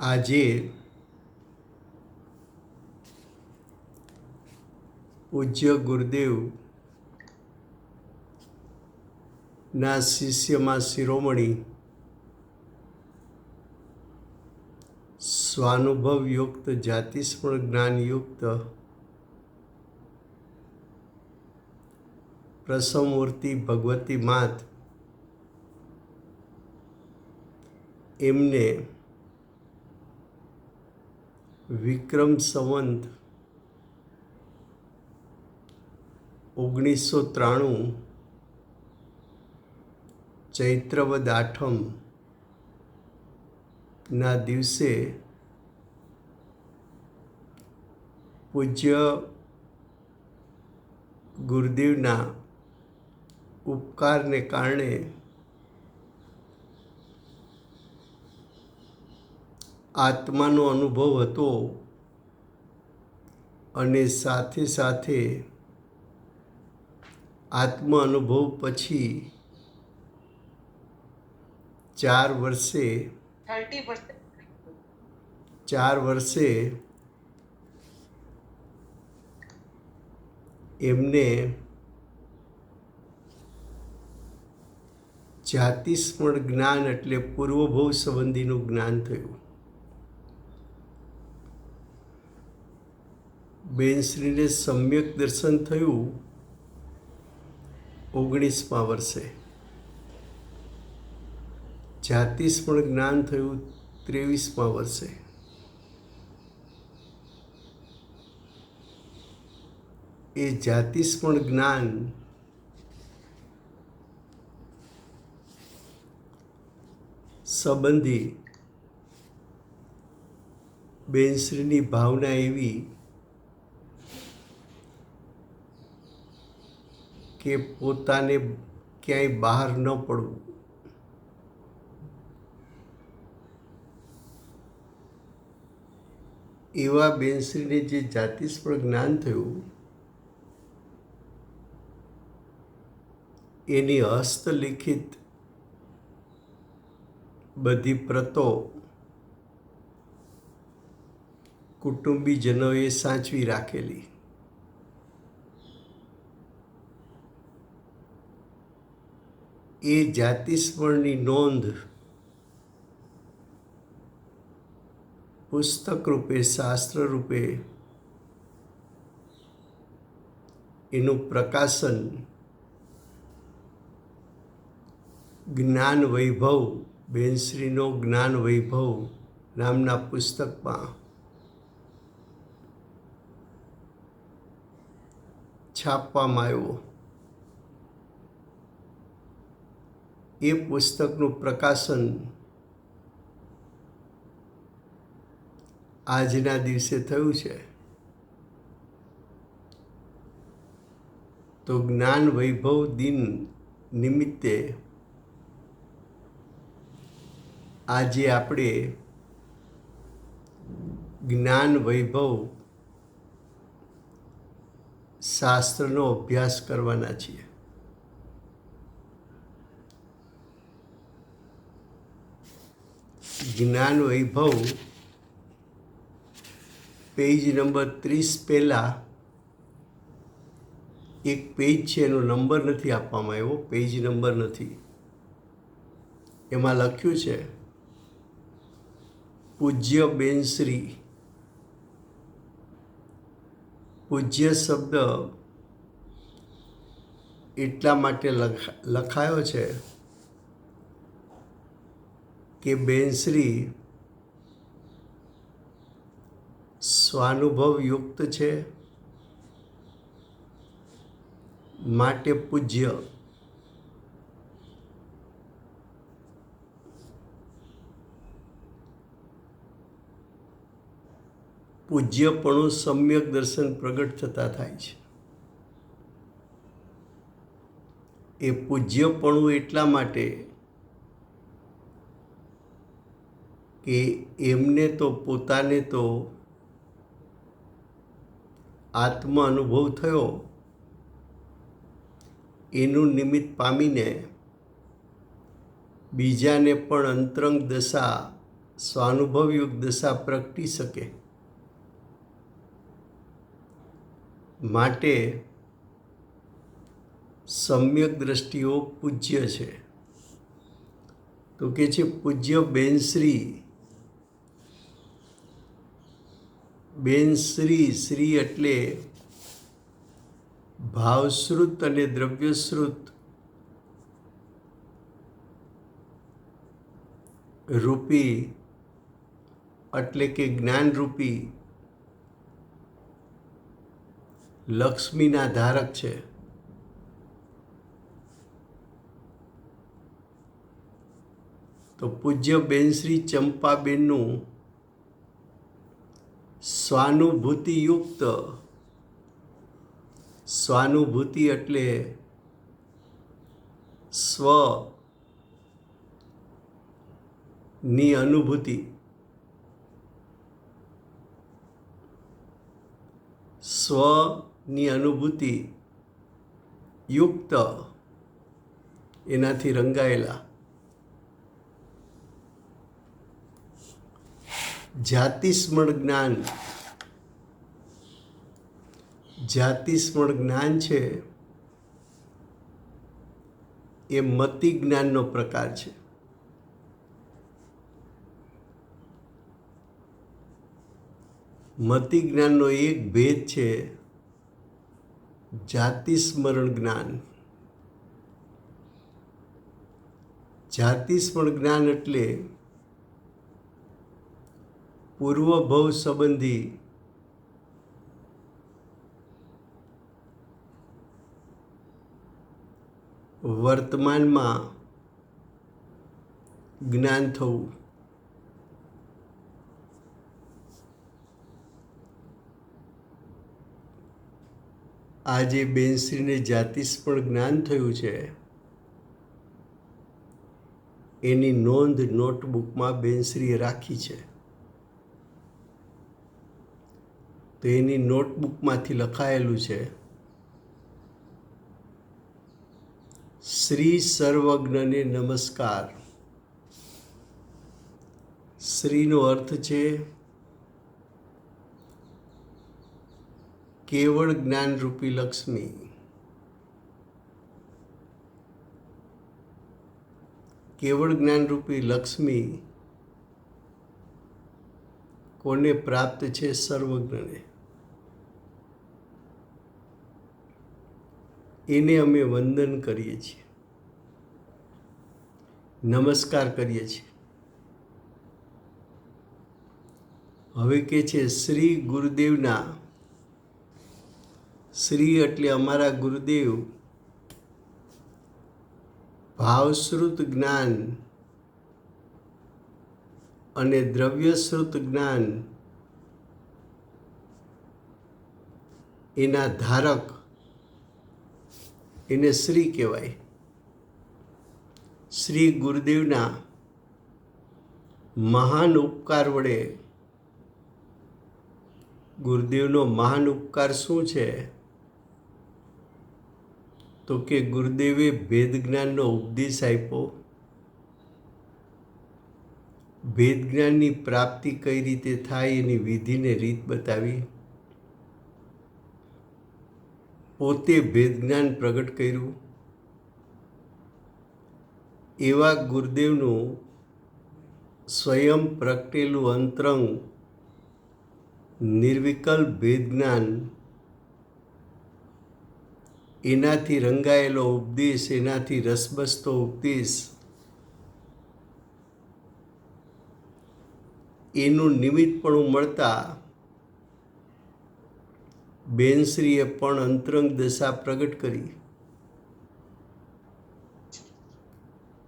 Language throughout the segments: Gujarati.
આજે પૂજ્ય ગુરુદેવના શિષ્યમાં શિરોમણી સ્વાનુભવયુક્ત જાતિસ્મરણ જ્ઞાનયુક્ત પ્રસવમૂર્તિ ભગવતી માત એમને વિક્રમ સંવંત 1993 ચૈત્રવદ આઠમ ના દિવસે પૂજ્ય ગુરુદેવના ઉપકારને કારણે આત્માનો અનુભવ હતો અને સાથે સાથે આત્મ અનુભવ પછી 4 વર્ષે એમને જાતિસ્મરણ જ્ઞાન એટલે પૂર્વભવ સંબંધીનું જ્ઞાન થયું. બેનશ્રીને સમ્યક દર્શન થયું 19મા વર્ષે, જાતિસ્મરણ જ્ઞાન થયું 23મા વર્ષે. એ જાતિસ્મરણ જ્ઞાન સંબંધી બેનશ્રીની ભાવના એવી કે પોતાને ક્યાંય બહાર ન પડવું, એવા બેનશ્રીને જે જાતિસ્મરણ જ્ઞાન થયું એની હસ્તલિખિત બધી પ્રતો કુટુંબીજનોએ સાચવી રાખેલી. એ જાતિસ્મરણની નોંધ પુસ્તક રૂપે, શાસ્ત્ર રૂપે એનું પ્રકાશન જ્ઞાન વૈભવ, બેનશ્રીનો જ્ઞાન વૈભવ નામના પુસ્તકમાં છાપવામાં આવ્યો. એ પુસ્તકનું પ્રકાશન આજના દિવસે થયું છે. તો જ્ઞાન વૈભવ દિન નિમિત્તે આજે આપણે જ્ઞાન વૈભવ શાસ્ત્રનો અભ્યાસ કરવાના છીએ. જ્ઞાન વૈભવ પેજ નંબર 30 પહેલા એક પેજ છે, એનો નંબર નથી આપવામાં આવ્યો, પેજ નંબર નથી. એમાં લખ્યું છે પૂજ્ય બેનશ્રી. પૂજ્ય શબ્દ એટલા માટે લખાયો છે કે બેનશ્રી સ્વાનુભવયુક્ત છે, માટે પૂજ્ય. પૂજ્યપણું સમ્યક દર્શન પ્રગટ થતા થાય છે. એ પૂજ્યપણું એટલા માટે કે એમને તો પોતાને તો આત્મ અનુભવ થયો, એનું નિમિત્ત પામીને બીજાને પણ અંતરંગ દશા સ્વાનુભવયુક્ત દશા પ્રગટી શકે. માટે સમ્યક દ્રષ્ટિઓ પૂજ્ય છે. તો કે છે પૂજ્ય બેનશ્રી. બેનશ્રી, શ્રી એટલે ભાવશ્રુત અને દ્રવ્યશ્રુત રૂપી એટલે કે જ્ઞાનરૂપી લક્ષ્મીના ધારક છે. તો પૂજ્ય બેનશ્રી ચંપાબેનનું સ્વાનુભૂતિયુક્ત, સ્વાનુભૂતિ એટલે સ્વની અનુભૂતિ, સ્વની અનુભૂતિ યુક્ત, એનાથી રંગાયેલા જાતિસ્મરણ જ્ઞાન. જાતિસ્મરણ જ્ઞાન છે એ મતિ જ્ઞાનનો પ્રકાર છે. મતિ જ્ઞાનનો એક ભેદ છે જાતિસ્મરણ જ્ઞાન. જાતિસ્મરણ જ્ઞાન એટલે પૂર્વભવ સંબંધી વર્તમાનમાં જ્ઞાન થવું. આજે બેનશ્રીને જાતિસ્મરણ જ્ઞાન થયું છે એની નોંધ નોટબુકમાં બેનશ્રીએ રાખી છે. તો એની નોટબુકમાંથી લખાયેલું છે, શ્રી સર્વજ્ઞને નમસ્કાર. શ્રીનો અર્થ છે કેવળ જ્ઞાનરૂપી લક્ષ્મી. કેવળ જ્ઞાનરૂપી લક્ષ્મી કોને પ્રાપ્ત છે? સર્વજ્ઞને. એને અમે વંદન કરીએ છીએ, નમસ્કાર કરીએ છીએ. હવે કે છે શ્રી ગુરુદેવના, શ્રી એટલે અમારા ગુરુદેવ, ભાવશ્રુત જ્ઞાન અને દ્રવ્યશ્રુત જ્ઞાન એના ધારક, એને શ્રી કહેવાય. શ્રી ગુરુદેવના મહાન ઉપકાર વડે, ગુરુદેવનો મહાન ઉપકાર શું છે? તો કે ગુરુદેવે ભેદ જ્ઞાનનો ઉપદેશ આપ્યો. ભેદ જ્ઞાનની પ્રાપ્તિ કઈ રીતે થાય એની વિધિને રીત બતાવી. પોતે ભેદ જ્ઞાન પ્રગટ કર્યું. એવા ગુરુદેવનું સ્વયં પ્રગટેલું અંતરંગ નિર્વિકલ્પ ભેદ જ્ઞાન, એનાથી રંગાયેલો ઉપદેશ, એનાથી રસબસતો ઉપદેશ, એનું નિમિત્તપણું મળતા બેનશ્રીએ પણ અંતરંગ દશા પ્રગટ કરી.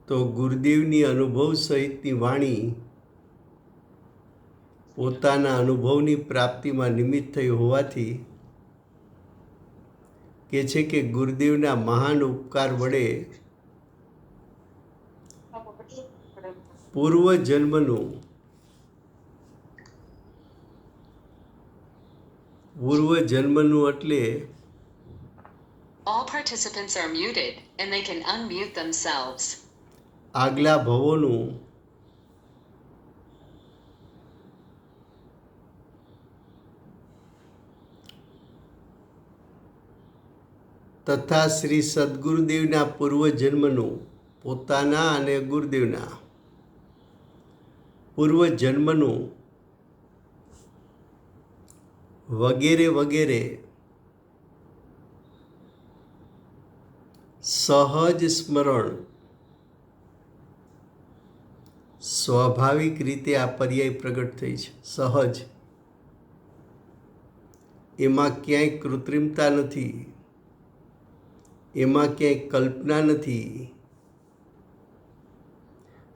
તો ગુરુદેવની અનુભવ સહિતની વાણી પોતાના અનુભવની પ્રાપ્તિમાં નિમિત્ત થઈ હોવાથી કે છે કે ગુરુદેવના મહાન ઉપકાર વડે પૂર્વજન્મનું એટલે All participants are muted and they can unmute themselves. આગલા ભવોનું તથા શ્રી સદગુરુદેવના પૂર્વજન્મનું પોતાના અને ગુરુદેવના પૂર્વજન્મનું વગેરે વગેરે સહજ સ્મરણ સ્વાભાવિક રીતે આ પર્યાય પ્રગટ થઈ છે. સહજ, એમાં ક્યાંય કૃત્રિમતા નથી, એમાં ક્યાંય કલ્પના નથી.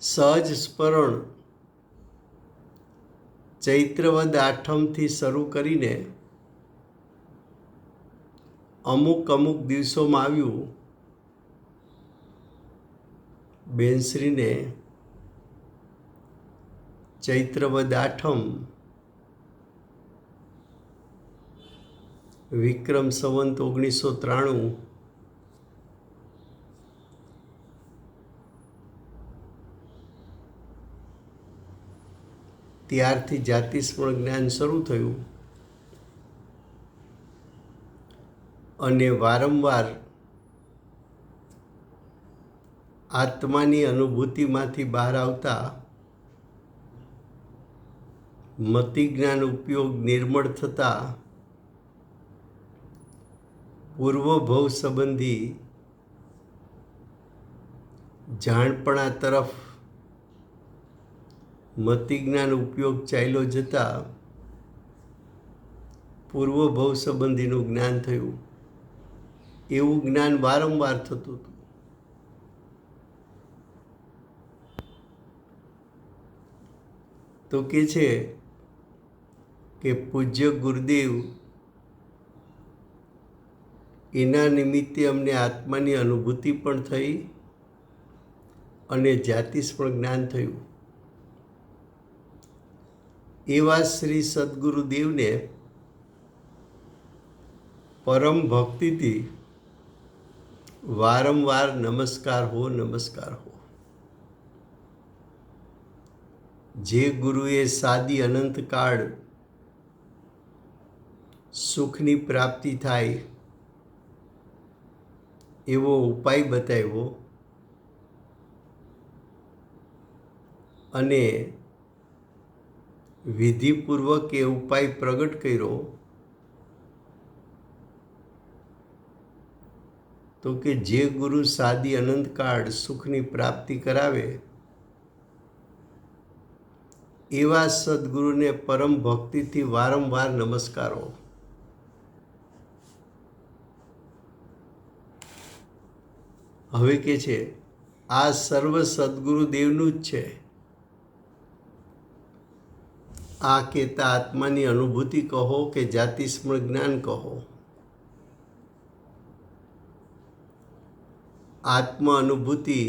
સહજ સ્મરણ ચૈત્રવદ આઠમથી શરૂ કરીને અમુક દિવસોમાં આવ્યું. બેનશ્રીને ચૈત્રવદ આઠમ વિક્રમ સંવંત 1993 ત્યારથી જાતિસ્મરણ જ્ઞાન શરૂ થયું અને વારંવાર આત્માની અનુભૂતિમાંથી બહાર આવતા મતિ જ્ઞાન ઉપયોગ નિર્મળ થતા પૂર્વભવ સંબંધી જાણપણા તરફ મતિ જ્ઞાન ઉપયોગ ચાલ્યો જતા પૂર્વભવ સંબંધીનું જ્ઞાન થયું. એવું જ્ઞાન વારંવાર થતું હતું. તો કે છે કે પૂજ્ય ગુરુદેવ એના નિમિત્તે અમને આત્માની અનુભૂતિ પણ થઈ અને જાતિસ્મરણ જ્ઞાન થયું. એવા શ્રી સદગુરુદેવને પરમ ભક્તિથી વારંવાર નમસ્કાર હો, નમસ્કાર હો. જે ગુરુએ સાદી અનંતકાળ સુખની પ્રાપ્તિ થાય એવો ઉપાય બતાવ્યો અને વિધિપૂર્વક એ ઉપાય પ્રગટ કર્યો, તો કે જે ગુરુ સાદી અનંતકાળ સુખની પ્રાપ્તિ કરાવે એવા સદગુરુને પરમ ભક્તિથી વારંવાર નમસ્કારો. હવે કે છે આ સર્વ સદગુરુદેવનું જ છે. આ કહેતા આત્માની અનુભૂતિ કહો કે જાતિસ્મરણ જ્ઞાન કહો, આત્મ અનુભૂતિ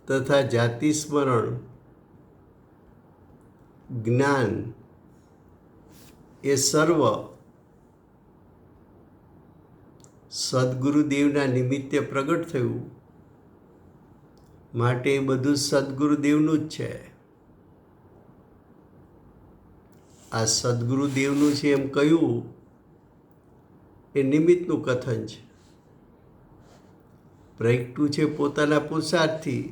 તથા જાતિસ્મરણ જ્ઞાન એ સર્વ સદગુરુદેવના નિમિત્તે પ્રગટ થયું. માટે એ બધું સદગુરુદેવનું જ છે. આ સદગુરુદેવનું છે એમ કહ્યું એ નિમિત્તનું કથન છે. પ્રગટ્યું છે પોતાના પુરુષાર્થથી,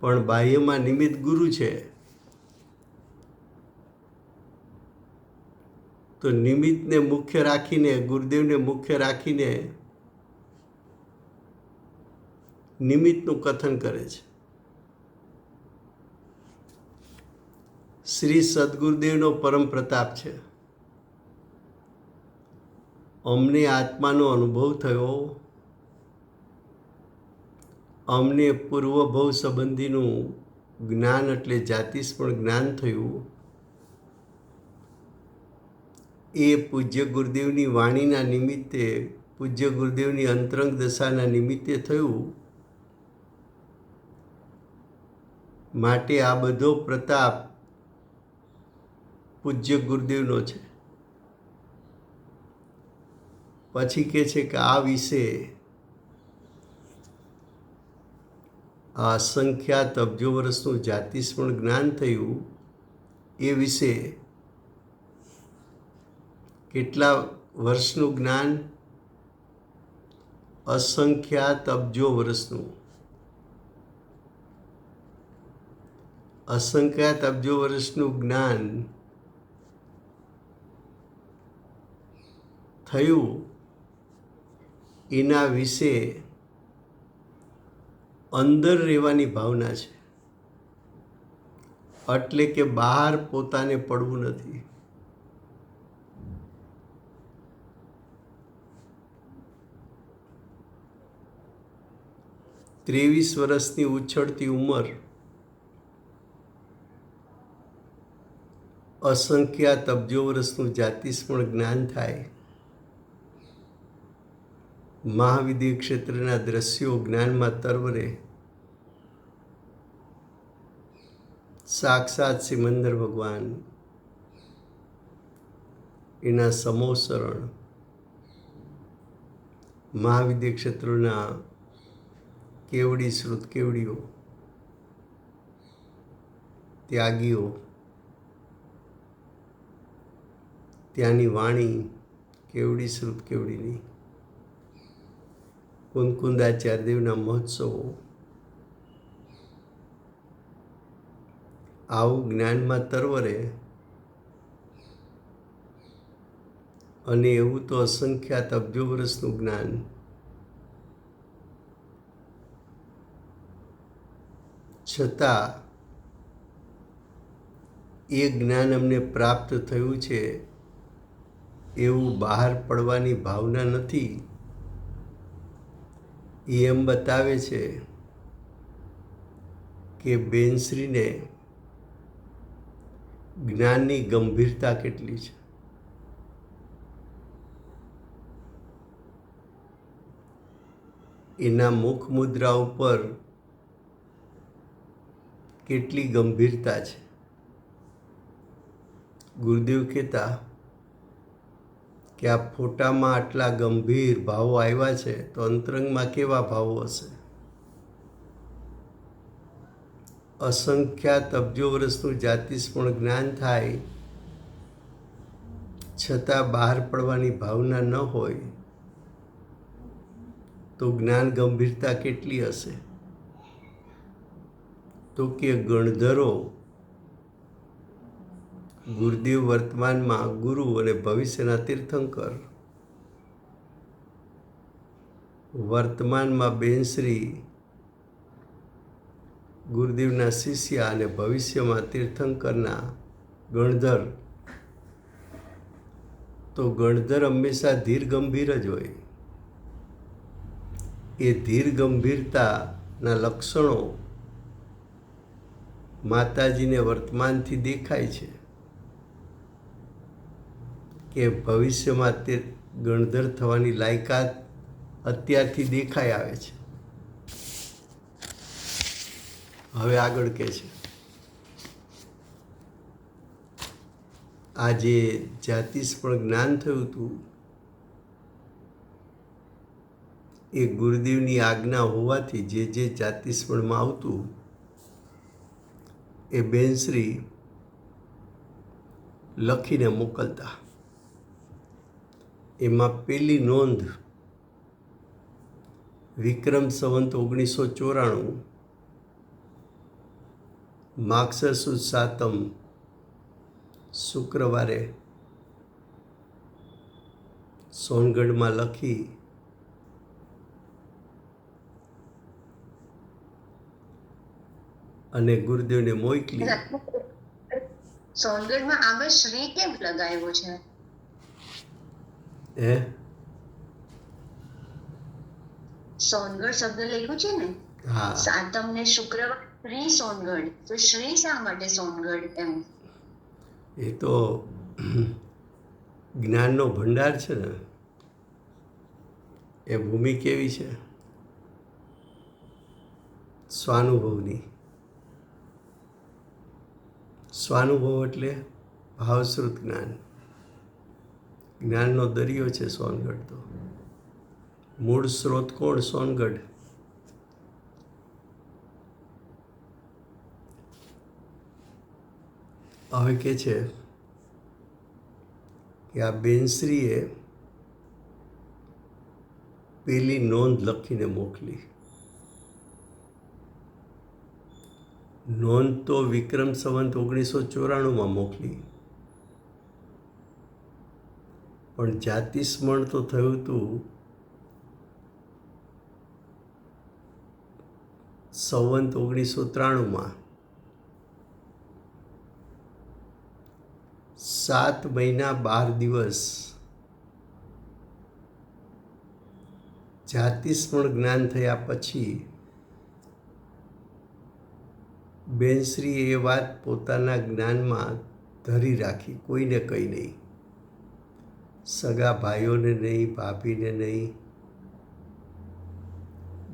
પણ બાહ્યમાં નિમિત્ત ગુરુ છે. તો નિમિત્તને મુખ્ય રાખીને, ગુરુદેવને મુખ્ય રાખીને નિમિત્તનું કથન કરે છે. શ્રી સદગુરુદેવનો પરમ પ્રતાપ છે. અમને આત્માનો અનુભવ થયો, અમને પૂર્વભવ સંબંધીનું જ્ઞાન એટલે જાતિસ્મરણ જ્ઞાન થયું. એ પૂજ્ય ગુરુદેવની વાણીના નિમિત્તે, પૂજ્ય ગુરુદેવની અંતરંગ દશાના નિમિત્તે થયું. માટે આ બધો પ્રતાપ પૂજ્ય ગુરુદેવનો છે. પછી કહે છે કે આ વિશે આ અસંખ્યાત અબજો વર્ષનું જાતિસ્મરણ જ્ઞાન થયું એ વિશે કેટલા વર્ષનું જ્ઞાન? અસંખ્યાત અબજો વર્ષનું. અસંખ્યાત અબજો વર્ષનું જ્ઞાન થયું એના વિશે અંદર રહેવાની ભાવના છે. એટલે કે બહાર પોતાને પડવું નથી. ત્રેવીસ વર્ષની ઉછળતી ઉંમર, અસંખ્યાત અબજો વર્ષનું જાતિસ્મરણ જ્ઞાન થાય. મહાવિદ્ય ક્ષેત્રના દ્રશ્યો જ્ઞાનમાં તરવરે. સાક્ષાત સિમંદર ભગવાન, એના સમોસરણ, મહાવિદ્ય ક્ષેત્રોના કેવડી શ્રુત કેવડીઓ, ત્યાગીઓ, ત્યાંની વાણી કેવડી શ્રુત કેવડીની, કુંદકુંદાચાર્યદેવના મહોત્સવો, આવું જ્ઞાનમાં તરવરે. અને એવું તો અસંખ્યાત અબજો વર્ષનું જ્ઞાન. છતાં એ જ્ઞાન અમને પ્રાપ્ત થયું છે એવું બહાર પડવાની ભાવના નથી. એ એમ બતાવે છે કે બેનશ્રીને જ્ઞાનની ગંભીરતા કેટલી છે. એના મુખ મુદ્રા ઉપર કેટલી ગંભીરતા છે. ગુરુદેવ કહેતા કે આ ફોટામાં આટલા ગંભીર ભાવો આવ્યા છે તો અંતરંગમાં કેવા ભાવો હશે. અસંખ્યાત અબજો વર્ષનું જાતિસ્મરણ જ્ઞાન થાય છતાં બહાર પડવાની ભાવના ન હોય તો જ્ઞાન ગંભીરતા કેટલી હશે. તો કે ગણધરો ગુરુદેવ વર્તમાનમાં ગુરુ અને ભવિષ્યના તીર્થંકર, વર્તમાનમાં બેનશ્રી ગુરુદેવના શિષ્ય અને ભવિષ્યમાં તીર્થંકરના ગણધર. તો ગણધર હંમેશા ધીર ગંભીર જ હોય. એ ધીર ગંભીરતાના લક્ષણો માતાજીને વર્તમાનથી દેખાય છે કે ભવિષ્યમાં તે ગણધર થવાની લાયકાત અત્યારથી દેખાઈ આવે છે. હવે આગળ કહે છે, આ જે જાતિસ્મરણ જ્ઞાન થયું હતું એ ગુરુદેવની આજ્ઞા હોવાથી જે જાતિસ્મરણમાં આવતું એ બેનશ્રી લખીને મોકલતા. એમાં પહેલી નોંધ વિક્રમ સંવત 1994 માગસર સુદ સાતમ શુક્રવારે સોનગઢમાં લખી અને ગુરુદેવને મોકલી. સોનગઢમાં આગળ શ્રી કેમ લગાવ્યો છે? સોનગઢ શબ્દ લખ્યું છે ને, હા, સાતમ ને શુક્રવાર શ્રી સોનગઢ, તો શ્રી શા માટે સોનગઢ એમ? એ તો જ્ઞાનનો ભંડાર છે ને. એ ભૂમિ કેવી છે? સ્વાનુભવની. સ્વાનુભવ એટલે ભાવશ્રુત જ્ઞાન. જ્ઞાનનો દરિયો છે સોનગઢ. તો મૂળ સ્ત્રોત કોણ? સોનગઢ. હવે કે છે કે આ બેનશ્રીએ પેલી નોંધ લખીને મોકલી. નોંધ તો વિક્રમ સંવત 1994માં મોકલી, પણ જાતિસ્મરણ તો થયું હતું સંવત 1993માં. 7 મહિના 12 દિવસ જાતિસ્મરણ જ્ઞાન થયા પછી બેનશ્રીએ એ વાત પોતાના જ્ઞાનમાં ધરી રાખી, કોઈને કંઈ નહીં, સગા ભાઈઓને નહીં, ભાભીને નહીં,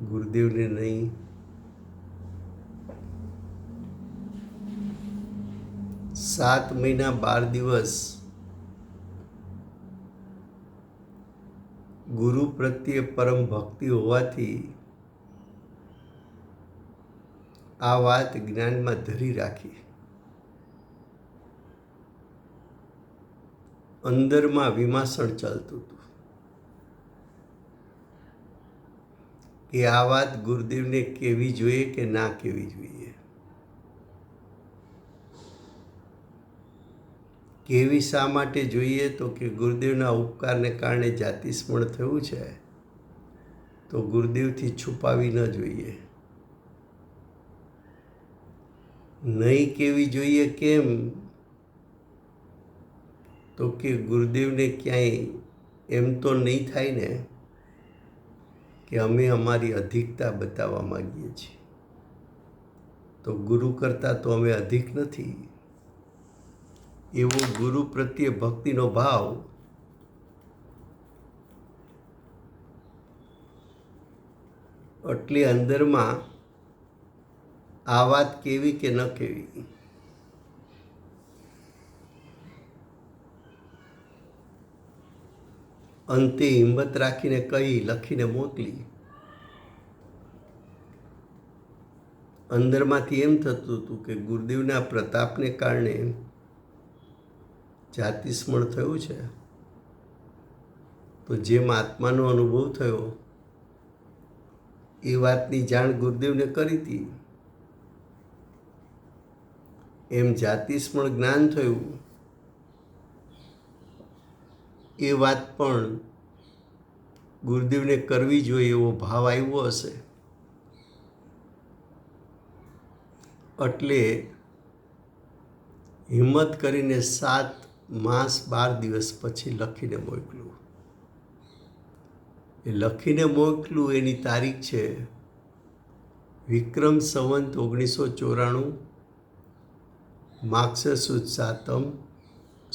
ગુરુદેવને નહીં. સાત મહિના 12 દિવસ ગુરુ પ્રત્યે પરમ ભક્તિ હોવાથી આ વાત જ્ઞાનમાં ધરી રાખી. અંદરમાં વિમાસણ ચાલતું હતું કે આ વાત ગુરુદેવને કહેવી જોઈએ કે ના કહેવી જોઈએ. કેવી શા માટે જોઈએ? તો કે ગુરુદેવના ઉપકારને કારણે જાતિસ્મરણ થયું છે, તો ગુરુદેવથી છુપાવી ન જોઈએ. નહીં કેવી જોઈએ કેમ? તો કે ગુરુદેવને ક્યાંય એમ તો નહીં થાય ને કે અમે અમારી અધિકતા બતાવવા માંગીએ છીએ, તો ગુરુ કરતાં તો અમે અધિક નથી. એવો ગુરુ પ્રત્યે ભક્તિનો ભાવ એટલે અંદરમાં આ વાત કેવી કે ન કેવી, અંતે હિંમત રાખીને કહી લખીને મોકલી. અંદરમાંથી એમ થતું હતું કે ગુરુદેવના પ્રતાપને કારણે જાતિસ્મરણ થયું છે, તો જેમ આત્માનો અનુભવ થયો એ વાતની જાણ ગુરુદેવને કરી હતી, એમ જાતિસ્મરણ જ્ઞાન થયું એ વાત પણ ગુરુદેવને કરવી જોઈએ એવો ભાવ આવ્યો હશે. એટલે હિંમત કરીને 7 માસ 12 દિવસ પછી લખીને મોકલું. એ લખીને મોકલું એની તારીખ છે વિક્રમ સંવત 1994, માગસર સુદ 7મ,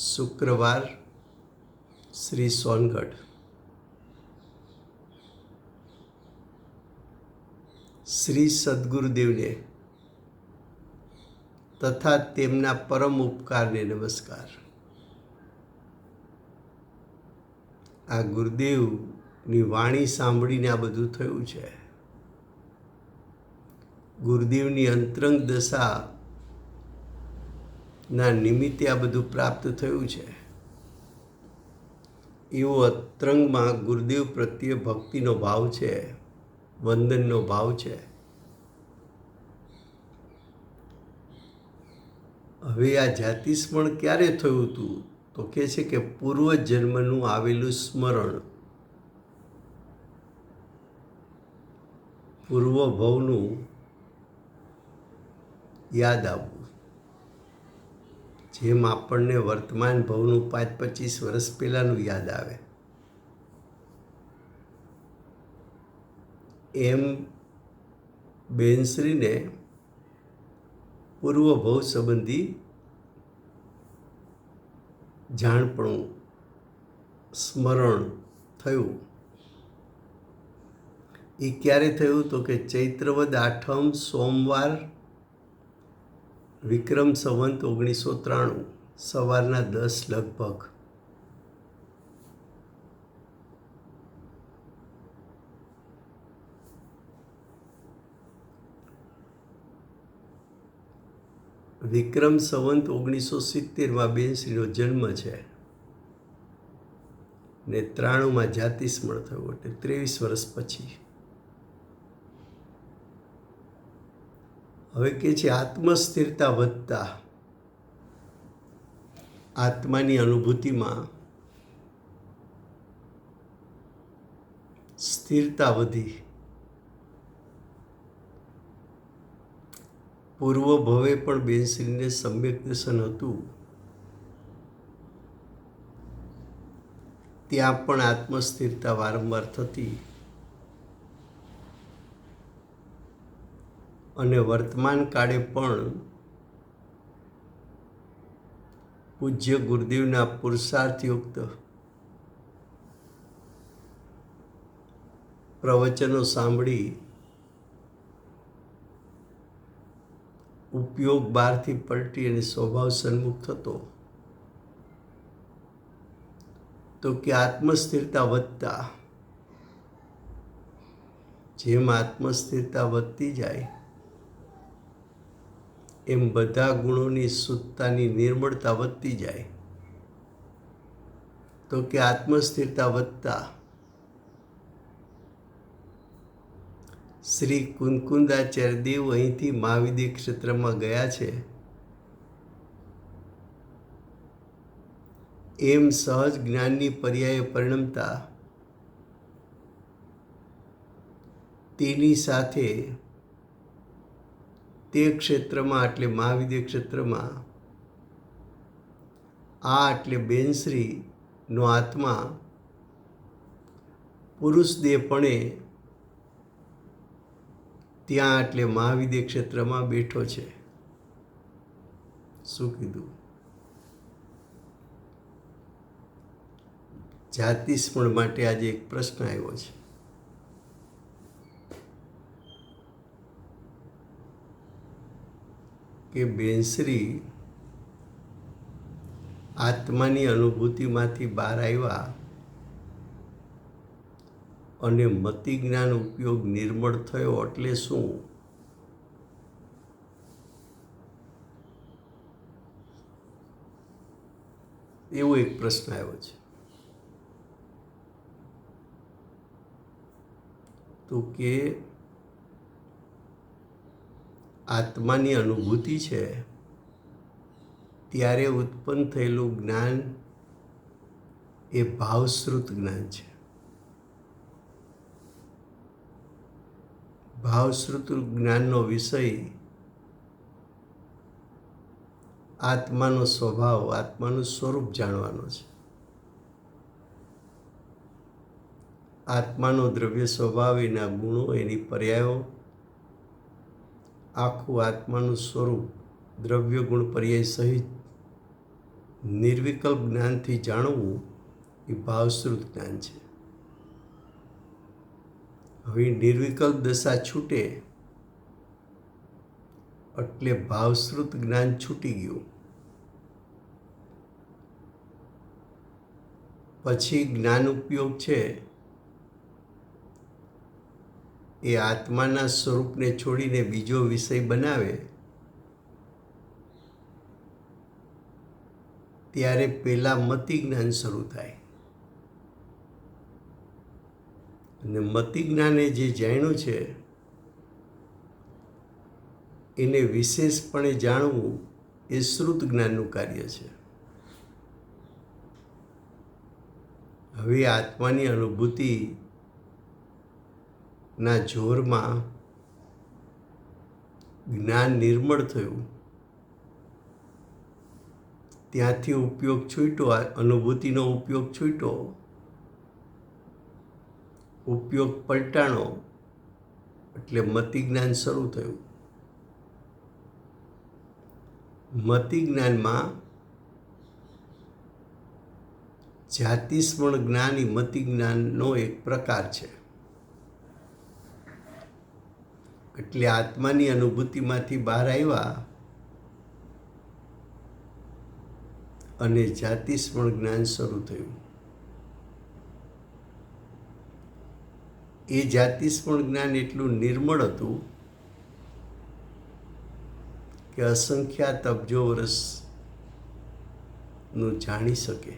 શુક્રવાર, શ્રી સોનગઢ. શ્રી સદગુરુદેવને તથા તેમના પરમ ઉપકારને નમસ્કાર. આ ગુરુદેવની વાણી સાંભળીને આ બધું થયું છે. ગુરુદેવની અંતરંગ દશા ના નિમિત્તે આ બધું પ્રાપ્ત થયું છે. એવો અંતરંગમાં ગુરુદેવ પ્રત્યે ભક્તિનો ભાવ છે, વંદનનો ભાવ છે. હવે આ જાતિસ્મરણ ક્યારે થયું હતું? તો કહે છે કે પૂર્વ જન્મનું આવેલું સ્મરણ, પૂર્વ ભવનું યાદ આવવું. જેમ આપણને વર્તમાન ભવનું 5-25 વર્ષ પહેલાંનું યાદ આવે, એમ બેનશ્રીને પૂર્વ ભવ સંબંધી જાણપણું, સ્મરણ થયું. એ ક્યારે થયું? તો કે ચૈત્રવદ 8મ સોમવાર, વિક્રમ સંવત 1993, સવારના 10 લગભગ. વિક્રમ સંવત 1970માં બેનશ્રીનો જન્મ છે. ને 93માં જાતિસ્મરણ થયું, એટલે 23 વર્ષ પછી. હવે કે છે આત્મસ્થિરતા વધતા આત્માની અનુભૂતિમાં સ્થિરતા વધી. પૂર્વ ભવે પણ બેનશ્રીને સમ્યક દર્શન હતું, ત્યાં પણ આત્મસ્થિરતા વારંવાર થતી, અને વર્તમાન કાળે પણ પૂજ્ય ગુરુદેવના પુરુષાર્થયુક્ત પ્રવચનો સાંભળી ઉપયોગ બહારથી પલટી અને સ્વભાવ સન્મુખ થતો, તો કે આત્મસ્થિરતા વધતા, જેમ આત્મસ્થિરતા વધતી જાય એમ બધા ગુણોની શુદ્ધતાની નિર્મળતા વધતી જાય. તો કે આત્મસ્થિરતા વધતા શ્રી કુંકુંદાચાર્ય દેવ અહીંથી મહાવિદ્ય ક્ષેત્રમાં ગયા છે, એમ સહજ જ્ઞાનની પર્યાય પરિણમતા તેની સાથે તે ક્ષેત્રમાં એટલે મહાવિદ્ય ક્ષેત્રમાં એટલે બેનશ્રીનો આત્મા પુરુષ દેહપણે ત્યાં એટલે મહાવિદ્ય ક્ષેત્રમાં બેઠો છે. શું કીધું? જાતિસ્મરણ માટે આજે એક પ્રશ્ન આવ્યો છે કે બેનશ્રી આત્માની અનુભૂતિમાંથી બહાર આવ્યા અને મતિ જ્ઞાન ઉપયોગ નિર્મળ થયો એટલે શું? એવો એક પ્રશ્ન આવ્યો છે. તો કે આત્માની અનુભૂતિ છે ત્યારે ઉત્પન્ન થયેલું જ્ઞાન એ ભાવશ્રુત જ્ઞાન છે. ભાવશ્રુત જ્ઞાનનો વિષય આત્માનો સ્વભાવ, આત્માનું સ્વરૂપ જાણવાનો છે. આત્માનો દ્રવ્ય સ્વભાવ, એના ગુણો, એની પર્યાયો, આખું આત્માનું સ્વરૂપ દ્રવ્ય ગુણ પર્યાય સહિત નિર્વિકલ્પ જ્ઞાનથી જાણવું એ ભાવશ્રુત જ્ઞાન છે. હવે નિર્વિકલ્પ દશા છૂટે એટલે ભાવશ્રુત જ્ઞાન છૂટી ગયું. પછી જ્ઞાન ઉપયોગ છે એ આત્માના સ્વરૂપને છોડીને બીજો વિષય બનાવે ત્યારે પેલા મતિ જ્ઞાન શરૂ થાય. અને મતિ જ્ઞાને જે જાણ્યું છે એને વિશેષપણે જાણવું એ શ્રુત જ્ઞાનનું કાર્ય છે. હવે આત્માની અનુભૂતિ ના જોરમાં જ્ઞાન નિર્મળ થયું, ત્યાંથી ઉપયોગ છૂટ્યો, અનુભૂતિનો ઉપયોગ છૂટ્યો, ઉપયોગ પલટાણો એટલે મતિ જ્ઞાન શરૂ થયું. મતિ જ્ઞાનમાં જાતિસ્મરણ જ્ઞાન એ મતિ જ્ઞાનનો એક પ્રકાર છે. એટલે આત્માની અનુભૂતિમાંથી બહાર આવ્યા અને જાતિસ્મરણ જ્ઞાન શરૂ થયું. એ જાતિસ્મરણ જ્ઞાન એટલું નિર્મળ હતું કે અસંખ્યાત અબજો વર્ષનું જાણી શકે.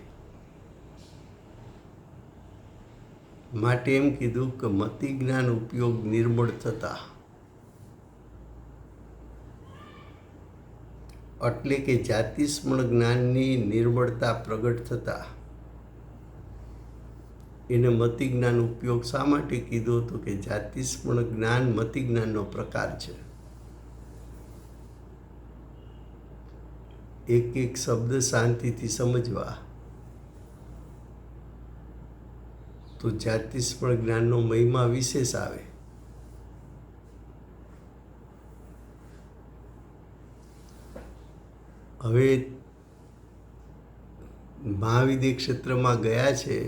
માટે એમ કીધું કે મતિ જ્ઞાન ઉપયોગ નિર્મળ થતા, એટલે કે જાતિસ્મરણ જ્ઞાનની નિર્મળતા પ્રગટ થતા એને મતિ જ્ઞાન ઉપયોગ શા માટે કીધો હતો? કે જાતિસ્મરણ જ્ઞાન મતિ જ્ઞાનનો પ્રકાર છે. એક એક શબ્દ શાંતિથી સમજવા તો જાતિસ્મરણ જ્ઞાનનો મહિમા વિશેષ આવે. હવે મહાવિદ્ય ક્ષેત્રમાં ગયા છે,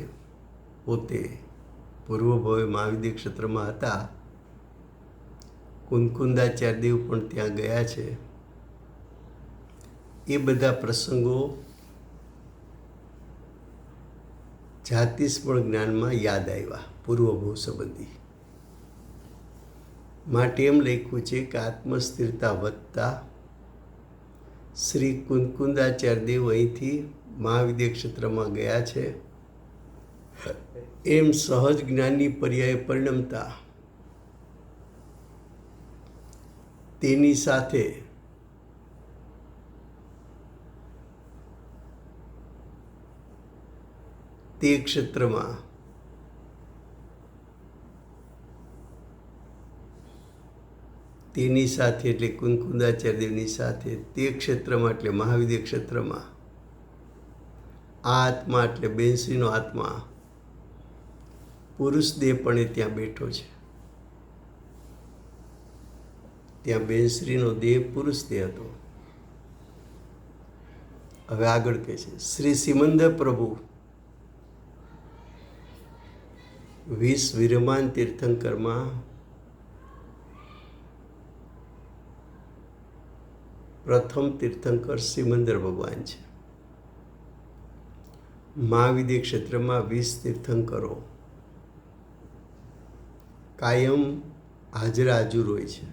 પોતે પૂર્વભવે મહાવિદ્ય ક્ષેત્રમાં હતા. કુંદકુંદાચાર્ય દેવ પણ ત્યાં ગયા છે. એ બધા પ્રસંગો જાતિસ્મરણ જ્ઞાનમાં યાદ આવ્યા પૂર્વભવ સંબંધી. માટે એમ લખ્યું છે કે આત્મસ્થિરતા વધતા શ્રી કુંદકુંદાચાર્ય દેવ અહીંથી મહાવિદ્ય ક્ષેત્રમાં ગયા છે. એમ સહજ જ્ઞાનની પર્યાય પરિણમતા તેની સાથે તે ક્ષેત્રમાં તેની સાથે એટલે કુંદકુંદાચાર્ય દેવની સાથે તે ક્ષેત્રમાં એટલે મહાવિદ્ય ક્ષેત્રમાં આ આત્મા એટલે બેન્સીનો આત્મા પુરુષ દેહ પણ ત્યાં બેઠો છે. ત્યાં બેન્શ્રીનો દેહ પુરુષ દેહ હતો. હવે આગળ કહે છે, શ્રી સિમંદર પ્રભુ 20 વિરમાન તીર્થંકરમાં પ્રથમ તીર્થંકર સિમંદર ભગવાન છે. મહાવિદ્ય ક્ષેત્રમાં 20 તીર્થંકરો કાયમ હાજર હોય છે.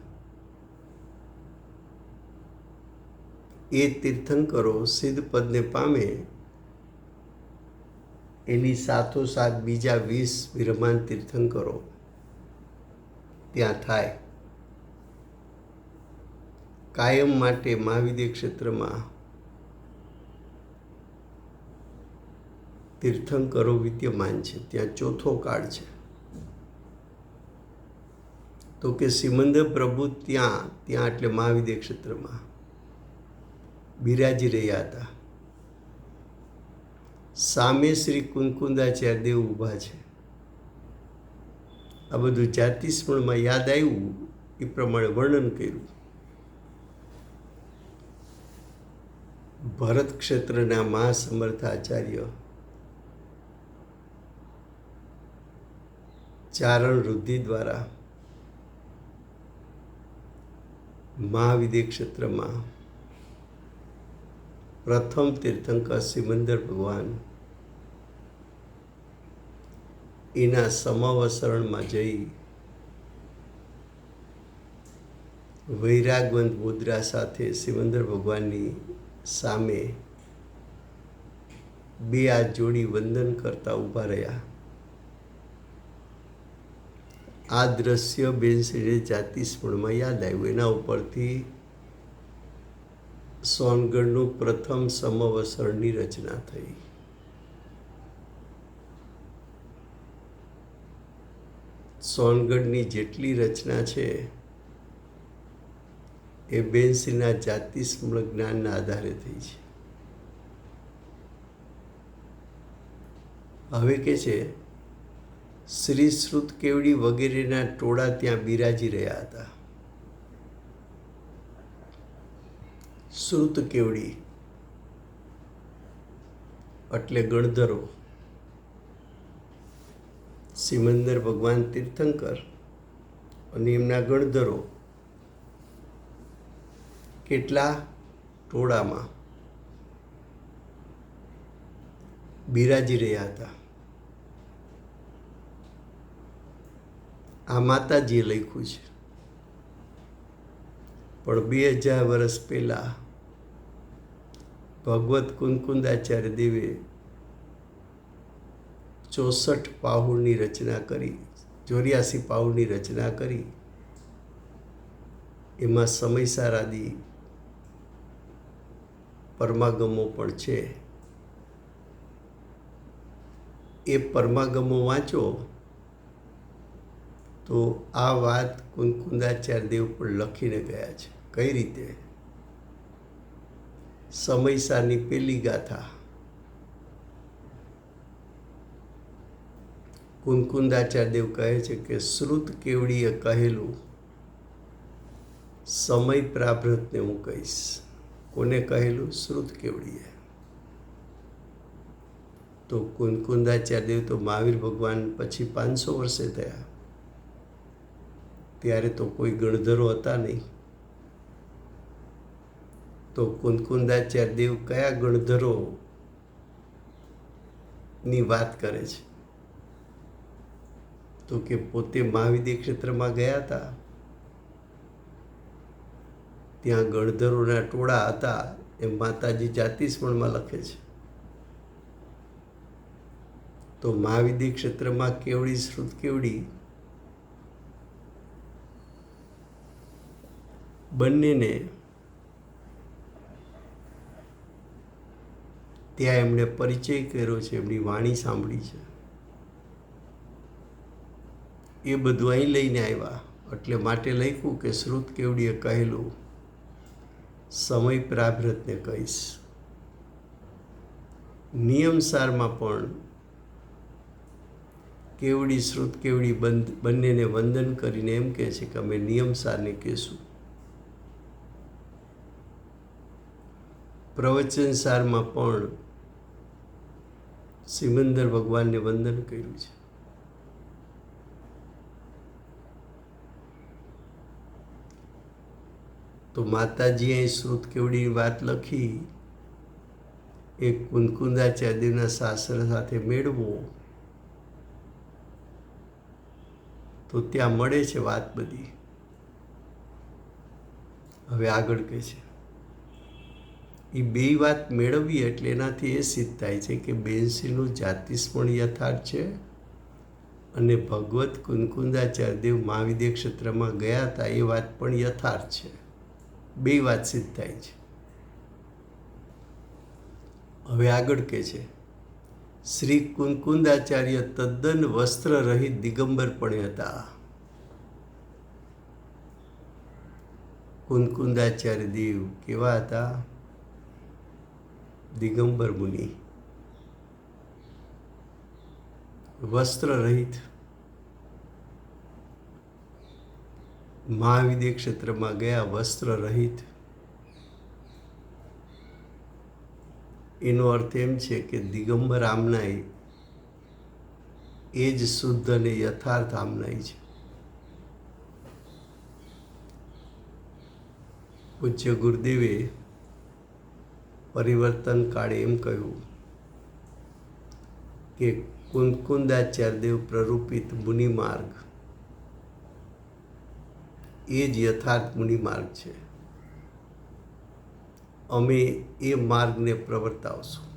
એ તીર્થંકરો સિદ્ધ પદને પામે એની સાથોસાથ બીજા 20 વિરમાન તીર્થંકરો ત્યાં થાય. કાયમ માટે મહાવિદ્ય ક્ષેત્રમાં તીર્થંકરો વિદ્યમાન છે. ત્યાં ચોથો કાળ છે. તો કે સિમંદર પ્રભુ ત્યાં એટલે મહાવિદ્ય ક્ષેત્રમાં બિરાજી રહ્યા હતા. સામે શ્રી કુંદકુંદાચાર્ય દેવ ઊભા છે. આ બધું જાતિસ્મરણમાં યાદ આવ્યું એ પ્રમાણે વર્ણન કર્યું. ભરત ક્ષેત્રના મહાસમર્થ આચાર્ય ચારણ રુદ્ધિ દ્વારા મહાવિદ્ય ક્ષેત્રમાં પ્રથમ તીર્થંકર સિમંદર ભગવાન એના સમાવસરણમાં જઈ વૈરાગવંત મુદ્રા સાથે સિમંદર ભગવાનની સામે 2 હાથ જોડી વંદન કરતા ઊભા રહ્યા. આ દ્રશ્ય બેનશ્રીને જાતિસ્મરણમાં યાદ આવ્યું. એના ઉપરથી સોનગઢનું પ્રથમ સમવસરણની રચના થઈ. સોનગઢની જેટલી રચના છે એ બેનશ્રીના જાતિસ્મરણ જ્ઞાનના આધારે થઈ છે. હવે કે છે શ્રી શ્રુત કેવડી વગેરેના ટોળા ત્યાં બિરાજી રહ્યા હતા. શ્રુત કેવડી એટલે ગણધરો. સિમંદર ભગવાન તીર્થંકર અને એમના ગણધરો કેટલા ટોળામાં બિરાજી રહ્યા હતા. આ માતાજીએ લખ્યું છે. પણ 2000 વર્ષ પહેલા ભગવત કુંદકુંદાચાર્ય દેવે 64 પાહુરની રચના કરી, 84 પાહુરની રચના કરી. એમાં સમયસાર આદિ પરમાગમો પણ છે. એ પરમાગમો વાંચો તો આ વાત કુંકુંદાચાર્ય દેવ પણ લખીને ગયા છે. કઈ રીતે? સમયસારની પેલી ગાથા કુંકુંદાચાર્ય દેવ કહે છે કે શ્રુત કેવડીએ કહેલું સમય પ્રાભૃતને હું કહીશ. કોને કહેલું? શ્રુત કેવડીએ. તો કુંકુંદાચાર્ય દેવ તો મહાવીર ભગવાન પછી 500 વર્ષે થયા. ત્યારે તો કોઈ ગણધરો હતા નહીં. તો કુંકુંદાચાર્ય દેવ કયા ગણધરો ની વાત કરે છે? તો કે પોતે મહાવિદ્ય ક્ષેત્રમાં ગયા હતા, ત્યાં ગણધરોના ટોળા હતા, એમ માતાજી જાતિસ્મરણમાં લખે છે. તો મહાવિદ્ય ક્ષેત્રમાં કેવડી શ્રુત કેવડી બંનેને ત્યાં એમણે પરિચય કર્યો છે, એમની વાણી સાંભળી છે. એ બધું અહીં લઈને આવ્યા. એટલે માટે લખ્યું કે શ્રુત કેવડીએ કહેલું સમય પ્રાભૃતને કહીશ. નિયમસારમાં પણ કેવડી શ્રુત કેવડી બંનેને વંદન કરીને એમ કહે છે કે અમે નિયમસારને કહેશું. પ્રવચનસારમાં પણ સિમંદર ભગવાનને વંદન કર્યું છે. તો માતાજીએ અહીં શ્રુત કેવડીની વાત લખી એ કુંકુંદાચાર્યના શાસ્ત્ર સાથે મેળવો તો ત્યાં મળે છે વાત બધી. હવે આગળ કહે છે એ બે વાત મેળવીએ એટલે એનાથી એ સિદ્ધ થાય છે કે બેનશ્રીનું જાતિસ્મરણ યથાર્થ છે અને ભગવત કુંકુંદાચાર્ય દેવ મહાવિદ્ય ક્ષેત્રમાં ગયા હતા એ વાત પણ યથાર્થ છે. બે વાત સિદ્ધ થાય છે. હવે આગળ કહે છે શ્રી કુંકુંદાચાર્ય તદ્દન વસ્ત્ર રહિત દિગંબરપણે હતા. કુંકુંદાચાર્ય દેવ કેવા હતા? દિગંબર મુનિ, વસ્ત્ર રહિત. મહાવિદ્ય ક્ષેત્રમાં ગયા વસ્ત્ર રહિત. એનો અર્થ એમ છે કે દિગંબર આમનાય એ જ શુદ્ધ અને યથાર્થ આમનાય છે. પૂજ્ય ગુરુદેવે પરિવર્તન કાળે એમ કહ્યું કે કુંકુંદાચાર્ય દેવ પ્રરૂપિત મુનિમાર્ગ એ જ યથાર્થ મુનિમાર્ગ છે. અમે એ માર્ગને પ્રવર્તાવશું.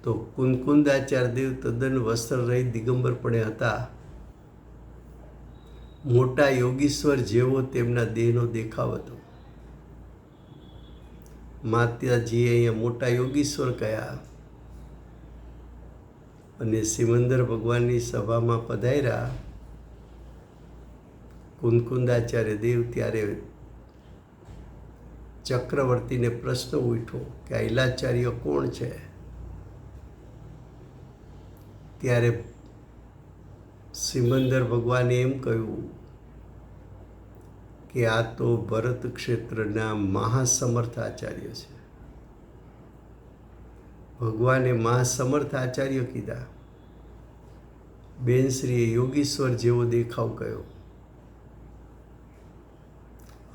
તો કુંકુંદાચાર્ય દેવ તદ્દન વસ્ત્ર રહિત દિગંબરપણે હતા. મોટા યોગીશ્વર જેવો તેમના દેહનો દેખાવ હતો. માતાજીએ અહીંયા મોટા યોગીશ્વર કયા અને સિમંદર ભગવાનની સભામાં પધાર્યા કુંકુંદાચાર્ય દેવ. ત્યારે ચક્રવર્તીને પ્રશ્ન ઉઠ્યો કે આયલાચાર્ય કોણ છે? ત્યારે સિમંદર ભગવાને એમ કહ્યું કે આ તો ભરત ક્ષેત્રના મહાસમર્થ આચાર્ય છે. ભગવાને મહાસમર્થ આચાર્ય કીધા. બેનશ્રીએ યોગીશ્વર જેવો દેખાવ કયો.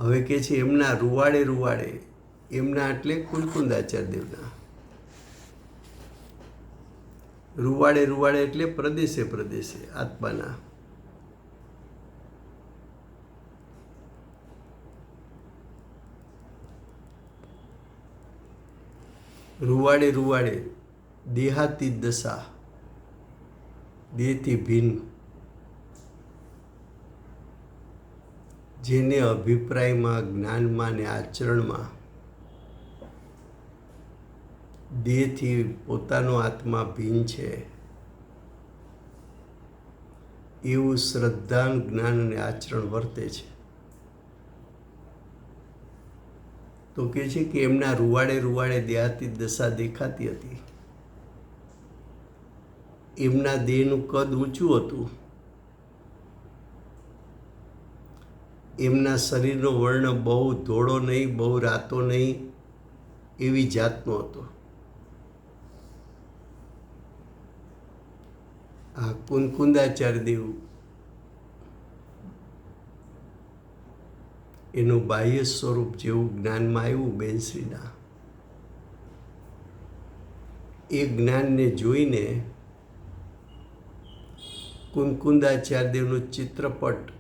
હવે કે છે એમના રૂવાડે રૂવાડે, એમના એટલે કુંકુંદાચાર્ય દેવના રૂવાડે રૂવાડે એટલે પ્રદેશે પ્રદેશે આત્માના. રૂવાડે રૂવાડે દેહાતી દશા, દેહથી ભિન્ન, જેને અભિપ્રાયમાં, જ્ઞાનમાં ને આચરણમાં દેહથી પોતાનો આત્મા ભિન્ન છે, એવું શ્રદ્ધા, જ્ઞાન અને આચરણ વર્તે છે. તો કહે છે કે એમના રૂવાડે રૂવાડે દેહાતી દશા દેખાતી હતી. એમના દેહનું કદ ઊંચું હતું. એમના શરીરનો વર્ણ બહુ ધોળો નહીં, બહુ રાતો નહીં, એવી જાતનો હતો. આ કુંકુંદાચાર્ય દેવ એનું બાહ્ય સ્વરૂપ જેવું જ્ઞાનમાં આવ્યું બેનશ્રીના, એ જ્ઞાનને જોઈને કુંકુંદાચાર્ય દેવનું ચિત્રપટ